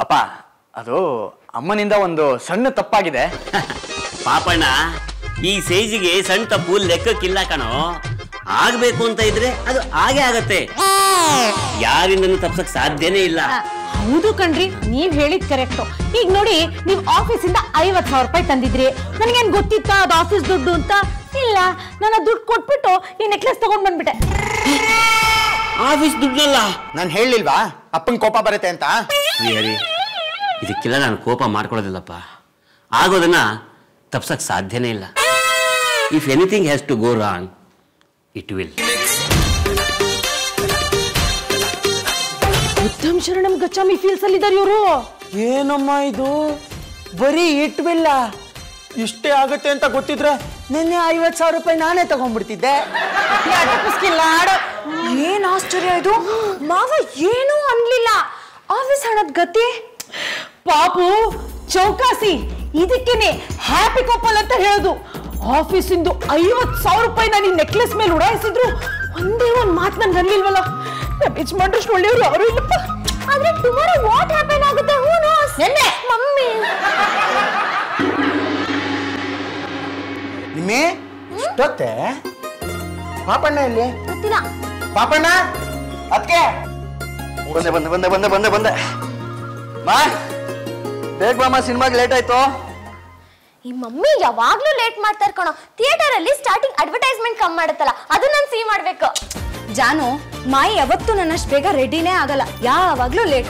ಅಪ್ಪ ಅದು ಅಮ್ಮನಿಂದ ಒಂದು ಸಣ್ಣ ತಪ್ಪಾಗಿದೆ. ಪಾಪಣ್ಣ, ಈ ಸೈಜಿಗೆ ಸಣ್ಣ ತಪ್ಪು ಲೆಕ್ಕಕ್ಕಿಲ್ಲ ಕಣೋ. ಆಗ್ಬೇಕು ಅಂತ ಇದ್ರೆ ಅದು ಹಾಗೆ ಆಗತ್ತೆ, ಯಾರಿಂದನೂ ತಪ್ಸಕ್ ಸಾಧ್ಯನೇ ಇಲ್ಲ. ಹೌದು ಕಣ್ರಿ, ನೀವ್ ಹೇಳಿದ್ ಕರೆಕ್ಟ್. ಈಗ ನೋಡಿ, ನೀವ್ ಆಫೀಸಿಂದ 50,000 ರೂಪಾಯಿ ತಂದಿದ್ರಿ. ನನಗೇನ್ ಗೊತ್ತಿತ್ತ ಅದು ಆಫೀಸ್ ದುಡ್ಡು ಅಂತ? ಇಲ್ಲ, ನಾನು ದುಡ್ಡು ಕೊಟ್ಬಿಟ್ಟು ಈ ನೆಕ್ಲೆಸ್ ತಗೊಂಡ್ ಬಂದ್ಬಿಟ್ಟೆ. ಆಫೀಸ್ ದುಡ್ಡಲ್ಲ? ನಾನು ಹೇಳಿಲ್ವಾ ಅಪ್ಪನ್ ಕೋಪ ಬರುತ್ತೆ ಅಂತ? ಹರಿ, ಇದಕ್ಕೆಲ್ಲ ನಾನು ಕೋಪ ಮಾಡ್ಕೊಳ್ಳೋದಿಲ್ಲಪ್ಪ. ಆಗೋದನ್ನ ತಪ್ಸಕ್ ಸಾಧ್ಯನೇ ಇಲ್ಲ. If anything has to go wrong, it will. Uttam ಶರಣಂ ಗಚ್ಚಾಮಿ ಫೀಲ್ಸ್ ಅಲ್ಲಿ ಇದ್ದಾರೆ ಇವರು. ಏನಮ್ಮ ಇದು, ಬರೀ ಇಟ್ಬಿಲ್ಲ. ಇಷ್ಟೇ ಆಗುತ್ತೆ ಅಂತ ಗೊತ್ತಿದ್ರೆ ನಿನ್ನೆ 50,000 ರೂಪಾಯಿ ನಾನೇ ತಗೊಂಡ್ಬಿಡ್ತಿದ್ದೆ. ಏನ್ ಆಶ್ಚರ್ಯ ಇದು, ಮಾವ ಏನೂ ಅನ್ಲಿಲ್ಲ. ಆಫೀಸ್ ಹಣದ ಗತಿ ಪಾಪು ಚೌಕಾಸಿ. ಇದಕ್ಕೇನೆ ಹ್ಯಾಪಿ ಕಪಲ್ ಅಂತ ಹೇಳೋದು. ಆಫೀಸಿಂದು 50,000 ರೂಪಾಯಿ ನಾನು ಈ ನೆಕ್ಲೆಸ್ ಮೇಲೆ ಉಡಾಯಿಸಿದ್ರು ಒಂದೇ ಒಂದ್ ಮಾತು ನನ್ಗೆ ಅನ್ಲಿಲ್ವಲ್ಲ. ಯಜಮಾನ್ರಷ್ಟು ಒಳ್ಳೆಯವರು ಯಾರು ಇಲ್ಲಪ್ಪ. ಆದ್ರೆ ಟುಮಾರೋ ವಾಟ್ ಹ್ಯಾಪನ್ ಆಗುತ್ತೆ? Who knows? ಮಮ್ಮಿ ನಿಮ್ಮೆ ಇಷ್ಟೊತ್ತೆ ಪಾಪಣ್ಣ ಇಲ್ಲಿ? ಗೊತ್ತಿಲ್ಲ. ಪಾಪಣ್ಣ ಅದಕ್ಕೆ ಬಂದೆ ಬಂದೆ ಬಂದೆ ಬಂದೆ ಬಂದೆ ಬಂದೆ ಮಾ, ಬೇಗ ಬಾಮ, ಸಿನಿಮಾಗೆ ಲೇಟ್ ಆಯ್ತು. ಈ ಮಮ್ಮಿ ಯಾವಾಗ್ಲೂ ಲೇಟ್ ಮಾಡ್ತಾರೆ ಕಣೋ. ಥಿಯೇಟರ್ ಅಲ್ಲಿ ಸ್ಟಾರ್ಟಿಂಗ್ ಅಡ್ವರ್ಟೈಸ್ಮೆಂಟ್ ಕಮ್ಮಿ ಮಾಡುತ್ತಲ್ಲ, ಅದು ನಾನು ಸಿ ಮಾಡ್ಬೇಕು. ಜಾನು, ಮಾಯಿ ಯಾವತ್ತೂ ನನ್ನಷ್ಟು ಬೇಗ ರೆಡಿನೇ ಆಗಲ್ಲ, ಯಾವಾಗ್ಲೂ ಲೇಟ್.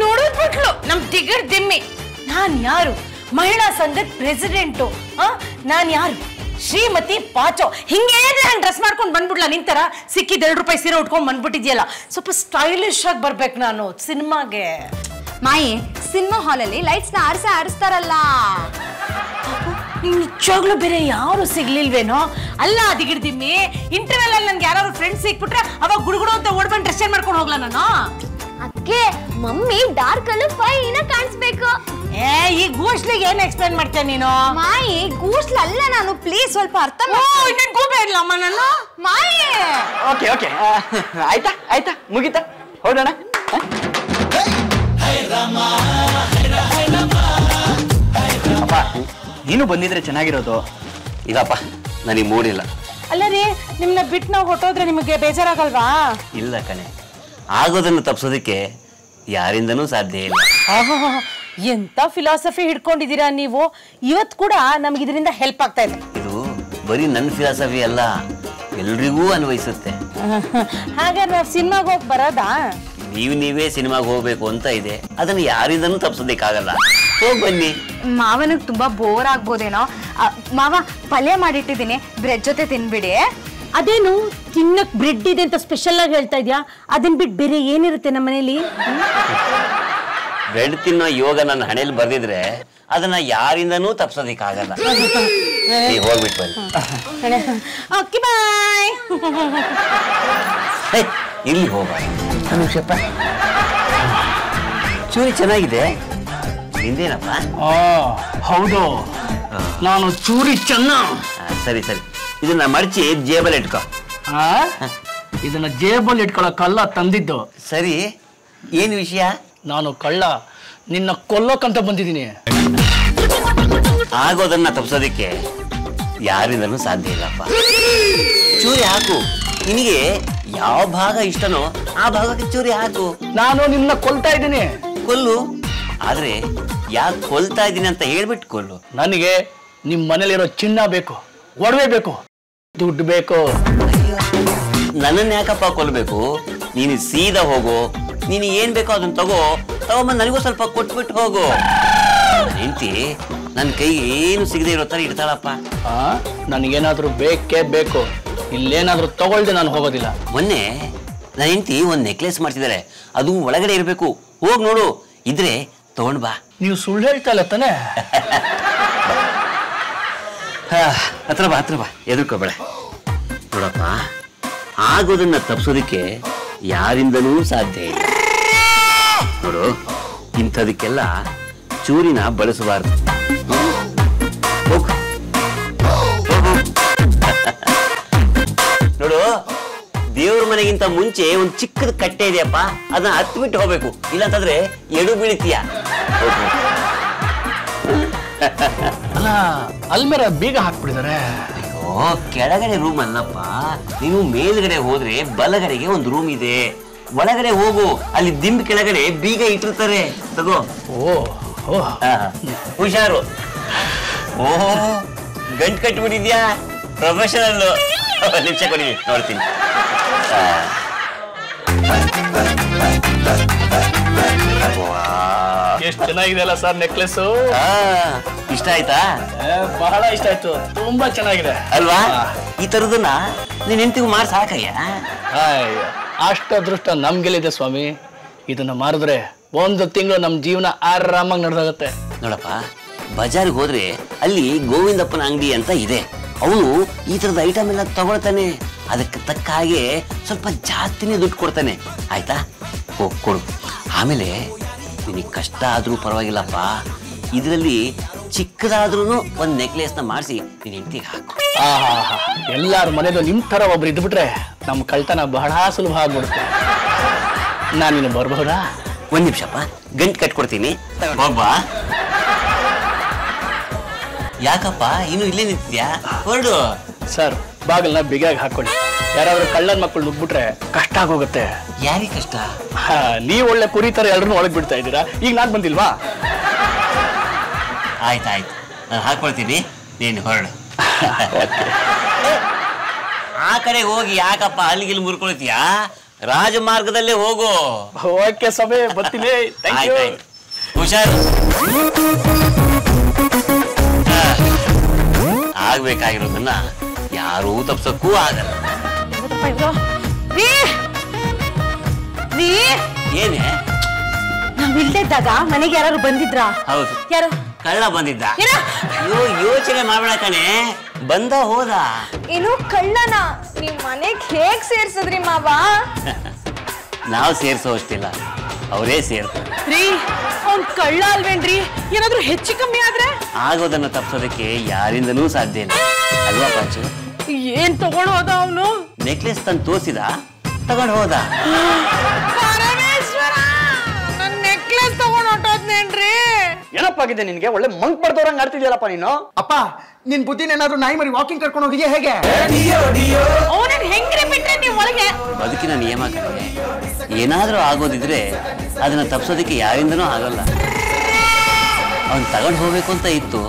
ನೋಡೋದ್ ಬಿಟ್ಲು ನಮ್ ದಿಗರ್ ದಿಮ್ಮಿ. ನಾನ್ ಯಾರು? ಮಹಿಳಾ ಸಂಘದ ಪ್ರೆಸಿಡೆಂಟು. ನಾನ್ ಯಾರು? ಶ್ರೀಮತಿ ಪಾಚೋ. ಹಿಂಗೆ ನಾನು ಡ್ರೆಸ್ ಮಾಡ್ಕೊಂಡು ಬಂದ್ಬಿಡ್ಲಾ? ನಿಂತರ ಸಿಕ್ಕಿದ 2 ರೂಪಾಯಿ ಸೀರೆ ಉಟ್ಕೊಂಡ್ ಬಂದ್ಬಿಟ್ಟಿದ್ಯಲ್ಲ, ಸ್ವಲ್ಪ ಸ್ಟೈಲಿಶ್ ಆಗಿ ಬರ್ಬೇಕು ನಾನು ಸಿನಿಮಾಗೆ. ಮಾಯಿ, ಸಿನಿಮಾ ಹಾಲಲ್ಲಿ ಲೈಟ್ಸ್ ನ ಆರಿಸ್ತಾರಲ್ಲ. ನಿಜವಾಗ್ಲೂ ಬೇರೆ ಯಾರು ಸಿಗ್ಲಿಲ್ವೇನೋ? ಅಲ್ಲ ದಿಗಿಡ್ದಿಮ್ಮಿ, ಇಂಟರ್ವೆಲ್ ಅಲ್ಲಿ ನನ್ಗೆ ಯಾರು ಫ್ರೆಂಡ್ಸ್ ಸಿಕ್ಬಿಟ್ರೆ ಅವಾಗ ಗುಡುಗುಡು ಅಂತ ಓಡ್ಬಂದು ಡ್ರೆಸ್ ಚೇಂಜ್ ಮಾಡ್ಕೊಂಡು ಹೋಗ್ಲಾ ನಾನು? ಅದಕ್ಕೆ ಮಮ್ಮಿ ಡಾರ್ಕ್ ಅಲ್ಲಿ ಫೈನ್ ಕಾಣಿಸ್ಬೇಕು. ಈ ಗೂಸ್ಲಿಗೆ ಏನ್ ಎಕ್ಸ್ಪ್ಲೇನ್ ಮಾಡ್ತೇನೆ ನೀನು? ಮಾಯಿ, ಗೂಸ್ಲ ಅಲ್ಲ ನಾನು, ಪ್ಲೀಸ್ ಸ್ವಲ್ಪ ಅರ್ಥ ಗೂಬೆ ಇಲ್ಲಮ್ಮ ನಾನು. ಮಾಯಿ, ಓಕೆ ಓಕೆ, ಆಯ್ತಾ ಆಯ್ತಾ, ಮುಗಿತಾ, ಹೊರಡೋಣ. ಅಪ್ಪ, ನೀನು ಬಂದಿದ್ರೆ ಚೆನ್ನಾಗಿರೋದು. ಇದಪ್ಪ, ನನಗೆ ಮೂಡಿಲ್ಲ. ಅಲ್ಲ ರೀ, ನಿಮ್ನ ಬಿಟ್ಟು ನಾವು ಹೊಟ್ಟೋದ್ರೆ ನಿಮಗೆ ಬೇಜಾರಾಗಲ್ವಾ? ಇಲ್ಲ ಕಣೆ, ಆಗೋದನ್ನು ತಪ್ಸೋದಕ್ಕೆ ಯಾರಿಂದನೂ ಸಾಧ್ಯ ಇಲ್ಲ. ಎಂತ ಫಿಲಾಸಫಿ ಹಿಡ್ಕೊಂಡಿದ್ದೀರಾ ನೀವು. ಇವತ್ತು ಕೂಡ ನಮ್ಗೆ ಇದರಿಂದ ಹೆಲ್ಪ್ ಆಗ್ತಾ ಇದೆ. ಇದು ಬರೀ ನನ್ನ ಫಿಲಾಸಫಿ ಅಲ್ಲ, ಎಲ್ರಿಗೂ ಅನ್ವಯಿಸುತ್ತೆ. ಹಾಗಾದ್ರೆ ನಾವು ಸಿನಿಮಾಗೆ ಹೋಗಿ ಬರೋದಾ? ನೀವೇ ಸಿನಿಮಾಗೆ ಹೋಗ್ಬೇಕು ಅಂತ ಇದೆ, ಅದನ್ನು ಯಾರಿಂದನೂ ತಪ್ಸೋದಕ್ಕಾಗಲ್ಲ. ಹೋಗಿ ಬನ್ನಿ. ಮಾವನಿಗೆ ತುಂಬಾ ಬೋರ್ ಆಗ್ಬೋದೇನೋ. ಮಾವ, ಪಲ್ಯ ಮಾಡಿಟ್ಟಿದ್ದೀನಿ, ಬ್ರೆಡ್ ಜೊತೆ ತಿನ್ಬಿಡಿ. ಅದೇನು ತಿನ್ನಕ್ ಬ್ರೆಡ್ ಇದೆ ಅಂತ ಸ್ಪೆಷಲ್ ಆಗಿ ಹೇಳ್ತಾ ಇದ್ಯಾ? ಅದನ್ ಬಿಟ್ಟು ಬೇರೆ ಏನಿರುತ್ತೆ ನಮ್ಮ ಮನೇಲಿ? ಬ್ರೆಡ್ ತಿನ್ನೋ ಯೋಗ ನನ್ನ ಹಣೆಯಲ್ಲಿ ಬರ್ದಿದ್ರೆ ಅದನ್ನ ಯಾರಿಂದನೂ ತಪ್ಸೋದಕ್ಕಾಗಲ್ಲ. ಹೋಗ್ಬಿಟ್ಟು ಬನ್ನಿ. Okay bye. ಇಲ್ಲಿ ಹೋಗ. ಚೂರಿ ಚೆನ್ನಾಗಿದೆ, ನಿಂದೇನಪ್ಪ? ಹೌದು, ನಾನು ಚೂರಿ ಚೆನ್ನ. ಸರಿ ಸರಿ, ಇದನ್ನ ಮಡಚಿ ಜೇಬಲ್ಲಿ ಇಟ್ಕೋ. ಇದನ್ನ ಜೇಬಲ್ಲಿ ಇಟ್ಕೊಳ್ಳೋ ಕಳ್ಳ ತಂದಿದ್ದು. ಸರಿ, ಏನು ವಿಷಯ? ನಾನು ಕಳ್ಳ ನಿನ್ನ ಕೊಲ್ಲೋಕಂತ ಬಂದಿದ್ದೀನಿ. ಆಗೋದನ್ನ ತಪ್ಸೋದಕ್ಕೆ ಯಾರಿಂದನೂ ಸಾಧ್ಯ ಇಲ್ಲಪ್ಪ. ಚೂರಿ ಹಾಕು, ನಿನಗೆ ಯಾವ ಭಾಗ ಇಷ್ಟನೋ ಆ ಭಾಗಕ್ಕೆ ಚೂರಿ ಹಾಕು. ನಾನು ನಿನ್ನ ಕೊಲ್ತಾ ಇದ್ದೀನಿ. ಕೊಲ್ಲು, ಆದ್ರೆ ಯಾಕೆ ಕೊಲ್ತಾ ಇದ್ದೀನಿ ಅಂತ ಹೇಳ್ಬಿಟ್ಟು ಕೊಲ್ಲು. ನನಗೆ ನಿಮ್ ಮನೇಲಿರೋ ಚಿನ್ನ ಬೇಕು, ಒಡವೆ ಬೇಕು, ದುಡ್ಡು ಬೇಕು. ನನ್ನನ್ನು ಯಾಕಪ್ಪ ಕೊಲ್ಬೇಕು? ನೀನು ಸೀದಾ ಹೋಗು, ನೀನು ಏನ್ ಬೇಕೋ ಅದನ್ನ ತಗೊಂಬಂದು ನನಗೂ ಸ್ವಲ್ಪ ಕೊಟ್ಬಿಟ್ಟು ಹೋಗು. ಹೆಂಡತಿ ನನ್ನ ಕೈಗೆ ಏನು ಸಿಗದೆ ಇರೋ ತರ ಇಡ್ತಾಳಪ್ಪ. ನನಗೇನಾದ್ರೂ ಬೇಕೇ ಬೇಕು, ಇಲ್ಲೇನಾದ್ರೂ ತಗೊಳ್ದೆ ನಾನು ಹೋಗೋದಿಲ್ಲ. ಮೊನ್ನೆ ನನ್ನ ಹೆಂಡತಿ ಒಂದು ನೆಕ್ಲೆಸ್ ಮಾಡ್ತಿದ್ದಾರೆ, ಅದು ಒಳಗಡೆ ಇರಬೇಕು. ಹೋಗಿ ನೋಡು, ಇದ್ರೆ ತಗೊಂಡ್ ಬಾ. ನೀವು ಸುಳ್ಳು ಹೇಳ್ತಾ ಇಲ್ಲ ತಾನೆ? ಹತ್ರ ಬಾ, ಎದುರ್ಕೋಬೇಡ. ನೋಡಪ್ಪ, ಆಗೋದನ್ನ ತಪ್ಸೋದಕ್ಕೆ ಯಾರಿಂದನೂ ಸಾಧ್ಯ ಇಲ್ಲ. ನೋಡು, ಇಂಥದಕ್ಕೆಲ್ಲ ಚೂರಿನ ಬಳಸಬಾರ್ದು. ನೋಡು, ದೇವ್ರ ಮನೆಗಿಂತ ಮುಂಚೆ ಒಂದು ಚಿಕ್ಕದ ಕಟ್ಟೆ ಇದೆಯಪ್ಪ, ಅದನ್ನ ಹತ್ತು ಬಿಟ್ಟು ಹೋಗ್ಬೇಕು, ಇಲ್ಲಾಂತಂದ್ರೆ ಎಡು ಬೀಳ್ತೀಯ. ಅಲ್ಲ ಅಲ್ಮೇರ ಬೀಗ ಹಾಕ್ಬಿಟ್ಟಿದ್ದಾರೆ. ಅಯ್ಯೋ ಕೆಳಗಡೆ ರೂಮ್ ಅಲ್ಲಪ್ಪ, ನೀವು ಮೇಲ್ಗಡೆ ಹೋದ್ರೆ ಬಲಗಡೆಗೆ ಒಂದು ರೂಮ್ ಇದೆ, ಒಳಗಡೆ ಹೋಗು, ಅಲ್ಲಿ ದಿಂಬ್ ಕೆಳಗಡೆ ಬೀಗ ಇಟ್ಟಿರ್ತಾರೆ, ತಗೋ. ಓ ಹುಷಾರು. ಓಹೋ ಗಂಟು ಕಟ್ಬಿಟ್ಟಿದ್ಯಾ, ಪ್ರೊಫೆಷನಲ್. ನಿಮಿಷ ಕೊಡಿ ನೋಡ್ತೀನಿ. ಎಷ್ಟು ಚೆನ್ನಾಗಿದೆ ಅಲ್ಲ ಸರ್ ನೆಕ್ಲೆಸ್. ಇಷ್ಟ ಆಯ್ತಾ? ಬಹಳ ಇಷ್ಟ ಆಯ್ತು, ತುಂಬಾ ಚೆನ್ನಾಗಿದೆ ಅಲ್ವಾ? ಈ ತರದನ್ನ ನೀನ್ ಹೆಂಡತಿಗೂ ಮಾರ್ ಸಾಕಯ್ಯ. ಅಷ್ಟು ಅದೃಷ್ಟ ನಮ್ಗೆಲ್ಲಿದೆ ಸ್ವಾಮಿ. ಇದನ್ನ ಮಾರಿದ್ರೆ ಒಂದು ತಿಂಗಳು ನಮ್ ಜೀವನ ಆರಾಮಾಗಿ ನಡೆದಾಗತ್ತೆ. ನೋಡಪ್ಪ, ಬಜಾರ್ಗೆ ಹೋದ್ರೆ ಅಲ್ಲಿ ಗೋವಿಂದಪ್ಪನ ಅಂಗಡಿ ಅಂತ ಇದೆ, ಅವನು ಈ ತರದ ಐಟಮ್ ಎಲ್ಲ ತಗೊಳ್ತಾನೆ, ಅದಕ್ಕೆ ತಕ್ಕ ಹಾಗೆ ಸ್ವಲ್ಪ ಜಾಸ್ತಿನೇ ದುಡ್ಡು ಕೊಡ್ತಾನೆ, ಆಯ್ತಾ? ಹೋಗ್ ಕೊಡು. ಆಮೇಲೆ ನಿನಗೆ ಕಷ್ಟ ಆದ್ರೂ ಪರವಾಗಿಲ್ಲಪ್ಪ, ಇದರಲ್ಲಿ ಚಿಕ್ಕದಾದ್ರೂ ಒಂದು ನೆಕ್ಲೆಸ್ನ ಮಾಡಿಸಿ ನೀನ್ ಹೆಂಡತಿಗೆ ಹಾಕು. ಎಲ್ಲಾರ ಮನೇದು ನಿಮ್ ತರ ಒಬ್ರು ಇದ್ಬಿಟ್ರೆ ನಮ್ ಕಳ್ತನ ಬಹಳ ಸುಲಭ ಆಗ್ಬಿಡುತ್ತೆ. ನಾನಿನ್ನು ಬರ್ಬಹುದಾ? ಒಂದ್ ನಿಮಿಷಪ್ಪ, ಗಂಟು ಕಟ್ಕೊಡ್ತೀನಿ, ಒಬ್ಬ. ಯಾಕಪ್ಪ ಇನ್ನು ಇಲ್ಲೇ ನಿಂತಿದ್ಯಾ? ಹೊರಡು. ಸರ್ ಬಾಗಿಲ್ನ ಬಿಗಿಯಾಗಿ ಹಾಕೊಳ್ಳಿ. ಯಾರಾದ್ರೂ ಕಳ್ಳನ ಮಕ್ಕಳು ನುಗ್ಬಿಟ್ರೆ ಕಷ್ಟ ಆಗೋಗುತ್ತೆ. ಯಾರಿಗೆ ಕಷ್ಟ? ನೀವ್ ಒಳ್ಳೆ ಕುರಿ ತರ ಎಲ್ಲರನ್ನೂ ಒಳಗ್ ಬಿಡ್ತಾ ಇದ್ದೀರಾ, ಈಗ ನಾನ್ ಬಂದಿಲ್ವಾ? ಆಯ್ತಾಯ್ತು, ನಾನು ಹಾಕೊಳ್ತೀನಿ, ನೀನು ಹೊರಡು. ಆ ಕಡೆ ಹೋಗಿ ಯಾಕಪ್ಪ ಅಲ್ಲಿಗಿಲ್ಲಿ ಮುರ್ಕೊಳ್ತೀಯಾ? ರಾಜಮಾರ್ಗದಲ್ಲೇ ಹೋಗು. ಓಕೆ ಸಮಯ ಬರ್ತೀನಿ. ಹುಷಾರು. ಆಗ್ಬೇಕಾಗಿರೋದನ್ನ ಯಾರೂ ತಪ್ಸಕ್ಕೂ ಆಗಲ್ಲ. ಏನೇ ನಾವಿಲ್ದಿದ್ದಾಗ ಮನೆಗೆ ಯಾರು ಬಂದಿದ್ರಾ? ಹೌದು, ಯಾರು? ಕಳ್ಳ ಬಂದಿದ್ದ. ಅಯ್ಯೋ ಯೋಚನೆ ಮಾಡ್ಬೇಡ ಕಣೆ, ಬಂದ ಹೋದ. ಏನು ಕಳ್ಳನ ನಿಮ್ ಮನೆಗ್ ಹೇಗ್ ಸೇರ್ಸದ್ರಿ ಮಾವ? ನಾವು ಸೇರ್ಸೋ ಅಷ್ಟಿಲ್ಲ, ಅವರೇ ಸೇರ್ತಾರೆ. ರೀ ಅವ್ನ್ ಕಳ್ಳ ಅಲ್ವೇನ್ರಿ? ಏನಾದ್ರೂ ಹೆಚ್ಚು ಕಮ್ಮಿ ಆದ್ರೆ ಆಗೋದನ್ನ ತಪ್ಸೋದಕ್ಕೆ ಯಾರಿಂದನೂ ಸಾಧ್ಯ ಇಲ್ಲ, ಅಲ್ವಾ ಪಾಚು? ಏನ್ ತಗೊಂಡ್ ಹೋದ ಅವನು? ನೆಕ್ಲೆಸ್ ತಂದು ತೋರಿಸಿದ, ತಗೊಂಡು ಹೋದ. ಪರಮೇಶ್ವರ, ನನ್ ನೆಕ್ಲೆಸ್ ತಗೊಂಡ್ ಹೊಟ್ಟೋದ್ನೇನ್ರಿ? ಏನಪ್ಪಾಗಿದೆ ನಿನ್ಗೆ? ಒಳ್ಳೆ ಮಂಕ್ ಬಡ್ದವ್ರಂಗ್ ಆಡ್ತಿದ್ಯಲ್ಲಪ್ಪ ನೀನು. ಅಪ್ಪ ನಿನ್ ಬುದ್ಧಿನೇನಾದ್ರೂ ನಾಯಿ ಮರಿ ವಾಕಿಂಗ್ ಕರ್ಕೊಂಡು ಹೋಗಿದ್ಯಾ ಹೇಗೆ? ಅವನನ್ನ ಹೆಂಗ್ರಿ ಬಿಟ್ರೆ ನೀವ್ ಒಳಗೆ? ಬದುಕಿನ ನಿಯಮ ಕಣೆ, ಏನಾದ್ರೂ ಆಗೋದಿದ್ರೆ ಅದನ್ನ ತಪ್ಸೋದಕ್ಕೆ ಯಾರಿಂದನೂ ಆಗಲ್ಲ. ಅವನ್ ತಗೊಂಡ್ ಹೋಗ್ಬೇಕು ಅಂತ ಇತ್ತು,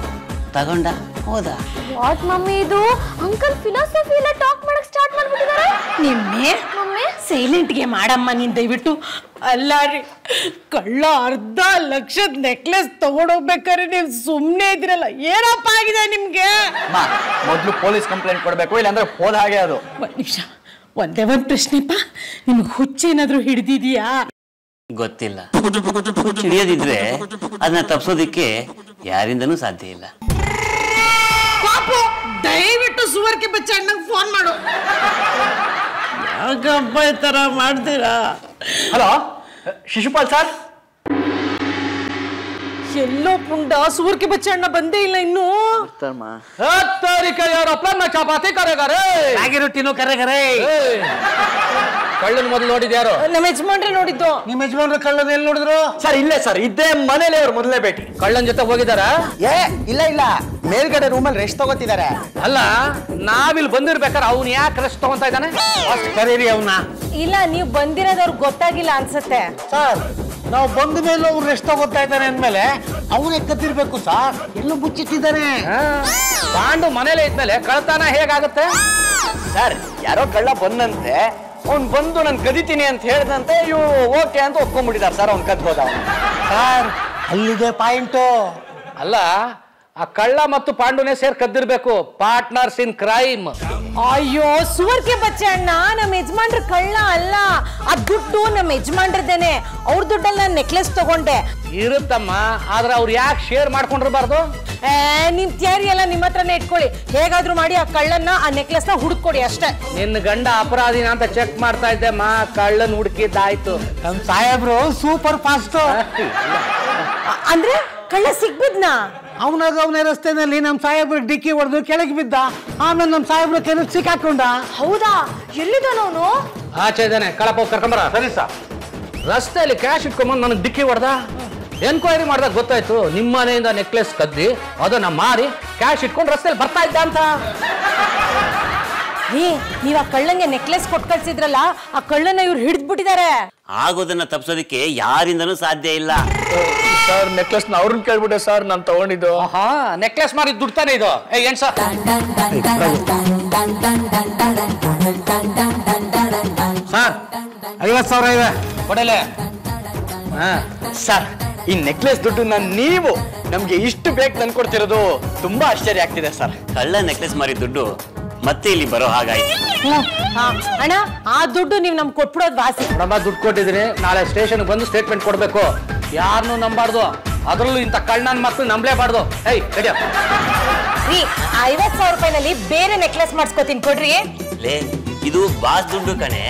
ತಗೊಂಡ ಹೋದ. ವಾಟ್ ಮಮ್ಮಿ ಇದು? ಅಂಕಲ್ ಫಿಲಾಸಫಿ ಎಲ್ಲ ಟಾಕ್ ಮಾಡಕ್ ಸ್ಟಾರ್ಟ್ ಮಾಡ್ಬಿಟ್ಟಿದ್ದಾರೆ. ನಿಮ್ಮೆ ಮಮ್ಮಿ ಸೈಲೆಂಟ್ಗೆ ಮಾಡಮ್ಮ ನೀನ್ ದಯವಿಟ್ಟು. ಅಲ್ಲ ರೀ, ಕಳ್ಳ ಅರ್ಧ ಲಕ್ಷದ ನೆಕ್ಲೆಸ್ ತಗೊಂಡೋಗ್ಬೇಕಾದ್ರೆ ನೀವ್ ಸುಮ್ನೆ ಇದ್ರಲ್ಲ, ಏನಪ್ಪ ಆಗಿದೆ ನಿಮ್ಗೆ? ಮೊದ್ಲು ಪೊಲೀಸ್ ಕಂಪ್ಲೇಂಟ್ ಕೊಡ್ಬೇಕು, ಇಲ್ಲಾಂದ್ರೆ ಹೋದ ಹಾಗೆ ಅದು. ಒಂದ್ ನಿಮಿಷ, ಒಂದೇ ಒಂದ್ ಪ್ರಶ್ನೆಪ್ಪ, ನಿಮ್ಗೆ ಹುಚ್ಚೇನಾದ್ರೂ ಹಿಡ್ದಿದ್ಯಾ? ಗೊತ್ತಿಲ್ಲ. ಹಿಡಿಯೋದಿದ್ರೆ ಅದನ್ನ ತಪ್ಸೋದಿಕ್ಕೆ ಯಾರಿಂದನೂ ಸಾಧ್ಯ ಇಲ್ಲ. ಪಾಪು, ದಯವಿಟ್ಟು ಸುವರ್ಕೆ ಬಚ್ಚ ಅಣ್ಣಂಗೆ ಫೋನ್ ಮಾಡು. ಯಾಕಪ್ಪ ಈ ತರ ಮಾಡ್ತೀರಾ? Hello Shishupal sir. ಎಲ್ಲೋ ಪುಂಡ, ಸುವರ್ಕೆ ಬಚ್ಚ ಅಣ್ಣ ಬಂದೇ ಇಲ್ಲ ಇನ್ನು. ಚಪಾತಿ ಕರೆಗಾರೆ ರಾಗಿ ರೊಟ್ಟಿನೂ ಕರೆಗರೆ. ಕಳ್ಳನ್ ಮೊದಲು ನೋಡಿದ್ಯಾರು? ನಮ್ಮ ಯಜಮಾನ್ರೆ ನೋಡಿದ್ದು. ನಿಮ್ ಯಜಮಾನ್ರ ಕಳ್ಳನ ಎಲ್ಲಿ ನೋಡಿದ್ರು? ಸರ್ ಇಲ್ಲೇ ಸರ್, ಇದ್ದೇ ಮನೇಲಿ ಅವ್ರು ಮೊದಲೇ ಭೇಟಿ. ಕಳ್ಳನ್ ಜೊತೆ ಹೋಗಿದಾರ? ಏ ಇಲ್ಲ ಮೇಲ್ಗಡೆ ರೂಮಲ್ಲಿ ರೆಸ್ಟ್ ತಗೋತಿದ್ದಾರೆ. ಅಲ್ಲ, ನಾವಿಲ್ಲಿ ಬಂದಿರ್ಬೇಕಾದ್ರೆ ಅವ್ನು ಯಾಕೆ ರೆಸ್ಟ್ ತಗೊಂತ ಇದ್ದಾನೆ? ಅಷ್ಟು ಕರೀರಿ ಅವನ್ನ. ಇಲ್ಲ, ನೀವು ಬಂದಿರೋದವ್ರಿಗೆ ಗೊತ್ತಾಗಿಲ್ಲ ಅನ್ಸತ್ತೆ. ಸರ್ ನಾವು ಬಂದ ಮೇಲೆ ಅವ್ರು ರೆಸ್ಟ್ ತಗೋತಾ ಇದ್ದಾನೆ ಅಂದ್ಮೇಲೆ ಅವನೇ ಕತ್ತಿರ್ಬೇಕು ಸರ್. ಎಲ್ಲೂ ಮುಚ್ಚಿಟ್ಟಿದ್ದಾನೆ. ಪಾಂಡು ಮನೇಲೆ ಇದ್ಮೇಲೆ ಕಳ್ತನ ಹೇಗಾಗುತ್ತೆ? ಸರ್ ಯಾರೋ ಕಳ್ಳ ಬಂದಂತೆ, ಅವ್ನು ಬಂದು ನಾನು ಕದಿತೀನಿ ಅಂತ ಹೇಳ್ದಂತೆ, ಇವ್ರು ಓಕೆ ಅಂತ ಒಪ್ಕೊಂಡ್ಬಿಟ್ಟಿದ್ದಾರೆ ಸರ್. ಅವ್ನು ಕದ್ಬೋದ ಅವನು. ಸರ್ ಅಲ್ಲಿದೆ ಪಾಯಿಂಟು. ಅಲ್ಲ, ಆ ಕಳ್ಳ ಮತ್ತು ಪಾಂಡುನೇ ಸೇರ್ ಕದ್ದಿರ್ಬೇಕು, ಪಾರ್ಟ್ನರ್ಸ್ ಇನ್ ಕ್ರೈಮ್. ಅಯ್ಯೋ ಸುವರ್ಕೆ ಬಚ್ಚೆ ಅಣ್ಣ, ನಮ್ಮ ಯಜಮಾನ್ರ ಕಳ್ಳ ಅಲ್ಲ, ಆ ದುಡ್ಡು ನಮ್ಮ ಯಜಮಾನ್ರದೇನೆ. ಅವ್ರ ದುಡ್ಡಲ್ಲಿ ನಾನು ನೆಕ್ಲೆಸ್ ತಗೊಂಡೆ. ಇರುತ್ತಮ್ಮ, ಆದ್ರೆ ಅವ್ರು ಯಾಕೆ ಶೇರ್ ಮಾಡ್ಕೊಂಡಿರ್ಬಾರ್ದು? ನಿಮ್ ಥಿಯರಿ ಎಲ್ಲ ನಿಮ್ಮ ಹತ್ರನೇ ಇಟ್ಕೊಳ್ಳಿ. ಹೇಗಾದ್ರೂ ಮಾಡಿ ಆ ಕಳ್ಳನ್ನ, ಆ ನೆಕ್ಲೆಸ್ ನ ಹುಡುಕೊಡಿ ಅಷ್ಟೇ. ನಿನ್ನ ಗಂಡ ಅಪರಾಧಿನ ಅಂತ ಚೆಕ್ ಮಾಡ್ತಾ ಇದ್ದೆಮ್ಮ, ಕಳ್ಳನ್ ಹುಡುಕಿದ್ದಾಯ್ತು. ನಮ್ ಸಾಹೇಬ್ರು ಸೂಪರ್ ಫಾಸ್ಟ್. ಅಂದ್ರೆ ಕಳ್ಳ ಸಿಗ್ಬಿದ್ನಾ? ಅವನೇ ರಸ್ತೆನಲ್ಲಿ ನಮ್ ಸಾಹೇಬ್ರು ಡಿಕ್ಕಿ ಹೊಡೆದು ಕೆಳಗೆ ಬಿದ್ದ. ಆಮೇಲೆ ನಮ್ ಸಾಹೇಬ್ರು ಕೆಲಸ ಸಿಕ್ಕಾಕೊಂಡ. ಹೌದಾ? ಎಲ್ಲಿದ್ದಾನವನು? ಆಚೆ ಇದ್ದಾನೆ ಕಳಪ ಕರ್ಕೊಂಬರ. ಸರಿ ಸರ್. ರಸ್ತೆಯಲ್ಲಿ ಕ್ಯಾಶ್ ಇಟ್ಕೊಂಬಂದು ನನಗೆ ಡಿಕ್ಕಿ ಹೊಡೆದ. ಎನ್ಕ್ವೈರಿ ಮಾಡಿದಾಗ ಗೊತ್ತಾಯ್ತು ನಿಮ್ಮ ಮನೆಯಿಂದ ನೆಕ್ಲೆಸ್ ಕದ್ದಿ ಅದನ್ನ ಮಾರಿ ಕ್ಯಾಶ್ ಇಟ್ಕೊಂಡು ರಸ್ತೆಯಲ್ಲಿ ಬರ್ತಾ ಇದ್ದ ಅಂತ. ನೀವ್ ಆ ಕಳ್ಳಂಗೆ ನೆಕ್ಲೆಸ್ ಕೊಟ್ಟು ಕಳ್ಸಿದ್ರಲ್ಲ, ಆ ಕಳ್ಳನ್ನ ಇವ್ರು ಹಿಡಿದ್ಬಿಟ್ಟಿದ್ದಾರೆ. ಆಗೋದನ್ನ ತಪ್ಪಿಸೋದಕ್ಕೆ ಯಾರಿಂದನೂ ಸಾಧ್ಯ ಇಲ್ಲ. ಸರ್ ನೆಕ್ಲೆಸ್ ಅವ್ರನ್ನ ಕೇಳ್ಬಿಟ್ಟೆ ಸರ್ ನಾನು ತಗೊಂಡಿದ್ದು. ನೆಕ್ಲೆಸ್ ಮಾರಿ ದುಡ್ಡು ತಾನೆ ಇದು. ಏನ್ ಸರ್? ಸರ್ 50,000 ಇದೆ ಕೊಡಲೆ. ಸರ್ ಈ ನೆಕ್ಲೆಸ್ ದುಡ್ಡನ್ನ ನೀವು ನಮ್ಗೆ ಇಷ್ಟು ಬೇಕು ತಂದ್ಕೊಡ್ತಿರೋದು ತುಂಬಾ ಆಶ್ಚರ್ಯ ಆಗ್ತಿದೆ ಸರ್. ಕಳ್ಳ ನೆಕ್ಲೆಸ್ ಮಾರಿ ದುಡ್ಡು ಮತ್ತೆ ಇಲ್ಲಿ ಬರೋ ಹಾಗಾಯ್ತು. ಅಣ್ಣ ಆ ದುಡ್ಡು ನೀವ್ ನಮ್ಗೆ ಕೊಟ್ಬಿಡೋದು ವಾಸಿ. ನಮ್ಮ ದುಡ್ಡು ಕೊಟ್ಟಿದ್ದೀನಿ, ನಾಳೆ ಸ್ಟೇಷನ್ಗೆ ಬಂದು ಸ್ಟೇಟ್ಮೆಂಟ್ ಕೊಡ್ಬೇಕು. ಯಾರನ್ನೂ ನಂಬಾರ್ದು, ಅದರಲ್ಲೂ ಇಂಥ ಕಳ್ಳನ ಮಕ್ಕಳು ನಂಬಲೇಬಾರ್ದು. ಏಯ್ ರೆಡಿಯಾ? 50,000 ರೂಪಾಯಿನಲ್ಲಿ ಬೇರೆ ನೆಕ್ಲೆಸ್ ಮಾಡಿಸ್ಕೋತೀನಿ ಕೊಡ್ರಿ. ಲೇ ಇದು ಬಾಸ್ ದುಡ್ಡು ಕಣೆ.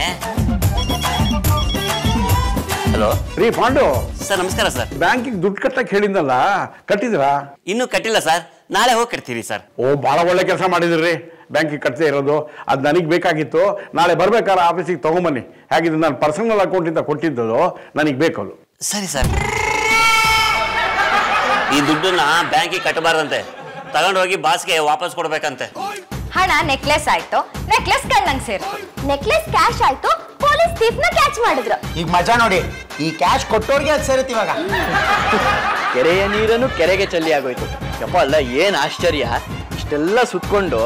ಹಲೋ ರೀ ಪಾಂಡು, ಸರ್ ನಮಸ್ಕಾರ ಸರ್. ಬ್ಯಾಂಕಿಗೆ ದುಡ್ಡು ಕಟ್ಟಕ್ಕೆ ಹೇಳಿದ್ನಲ್ಲ, ಕಟ್ಟಿದ್ರಾ? ಇನ್ನೂ ಕಟ್ಟಿಲ್ಲ ಸರ್, ನಾಳೆ ಹೋಗಿ ಕಟ್ತೀವಿ ಸರ್. ಓ ಭಾಳ ಒಳ್ಳೆ ಕೆಲಸ ಮಾಡಿದ್ರಿ, ಬ್ಯಾಂಕಿಗೆ ಕಟ್ಟದೇ ಇರೋದು. ಅದು ನನಗೆ ಬೇಕಾಗಿತ್ತು. ನಾಳೆ ಬರ್ಬೇಕಾದ್ರೆ ಆಫೀಸಿಗೆ ತಗೊಂಬನ್ನಿ. ಹೇಗಿದ್ದು ನಾನು ಪರ್ಸನಲ್ ಅಕೌಂಟಿಂದ ಕೊಟ್ಟಿದ್ದು, ನನಗೆ ಬೇಕದು. ಸರಿ ಸರ್. ಈ ದುಡ್ಡನ್ನ ಬ್ಯಾಂಕಿಗೆ ಕಟ್ಟಬಾರ್ದಂತೆ, ತಗೊಂಡೋಗಿ ಬಾಸ್ಗೆ ವಾಪಸ್ ಕೊಡ್ಬೇಕಂತೆ. ಹಣ ನೆಕ್ಲೆಸ್ ಆಯ್ತು, ನೆಕ್ಲೆಸ್ ಕಳ್ಳಂಗ್ ಸೇರ್ತು. ನೆಕ್ಲೆಸ್ ಕ್ಯಾಶ್ ಆಯ್ತು, ಪೊಲೀಸ್ ಥೀಫ್ನ ಕ್ಯಾಚ್ ಮಾಡಿದ್ರು. ಈಗ ಮಜಾ ನೋಡಿ, ಈ ಕ್ಯಾಶ್ ಕೊಟ್ಟೋರ್ಗೆ ಅದು ಸೇರುತ್ತೆ ಇವಾಗ. ಕೆರೆಯ ನೀರನ್ನು ಕೆರೆಗೆ ಚೆಲ್ಲಿ ಆಗೋಯ್ತು. ಯಪ್ಪ ಅಲ್ಲ, ಏನ್ ಆಶ್ಚರ್ಯ, ಇಷ್ಟೆಲ್ಲ ಸುತ್ಕೊಂಡು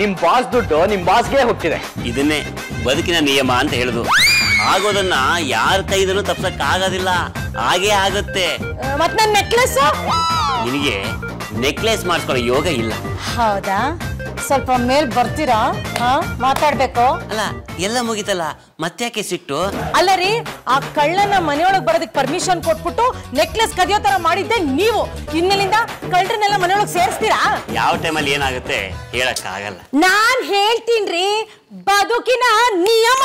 ನಿಮ್ ಬಾಸ್ ದುಡ್ಡು ನಿಮ್ ಬಾಸ್ಗೆ ಹೋಗ್ತಿದೆ. ಇದನ್ನೇ ಬದುಕಿನ ನಿಯಮ ಅಂತ ಹೇಳುದು. ಆಗೋದನ್ನ ಯಾರ ಕೈದನ್ನು ತಪ್ಸಕ್ ಆಗೋದಿಲ್ಲ, ಹಾಗೇ ಆಗುತ್ತೆ. ಮತ್ ನನ್ ನೆಕ್ಲೆಸ್ ನಿನಗೆ ನೆಕ್ಲೆಸ್ ಮಾಡಿಸ್ಕೊಳ್ಳೋ ಯೋಗ ಇಲ್ಲ. ಹೌದಾ? ಸ್ವಲ್ಪ ಮೇಲ್ ಬರ್ತೀರಾ? ಮಾತಾಡ್ಬೇಕು. ಅಲ್ಲ ಎಲ್ಲ ಮುಗಿತಲ್ಲ, ಮತ್ತ್ಯಾಕೆ ಸಿಟ್ಟು? ಅಲ್ಲ ರೀ, ಆ ಕಳ್ಳನ ಮನೆಯೊಳಗೆ ಬರೋದಕ್ಕೆ ಪರ್ಮಿಷನ್ ಕೊಟ್ಬಿಟ್ಟು ನೆಕ್ಲೆಸ್ ಕದಿಯೋ ತರ ಮಾಡಿದ್ದೆ ನೀವು. ಇನ್ಮೇಲಿಂದ ಕಳ್ಳರನ್ನೆಲ್ಲ ಮನೆಯೊಳಗೆ ಸೇರಿಸ್ತೀರಾ? ಯಾವ ಟೈಮಲ್ಲಿ ಏನಾಗುತ್ತೆ ಹೇಳಕ್ ಆಗಲ್ಲ. ನಾನ್ ಹೇಳ್ತೀನ್ರಿ, ಬದುಕಿನ ನಿಯಮ.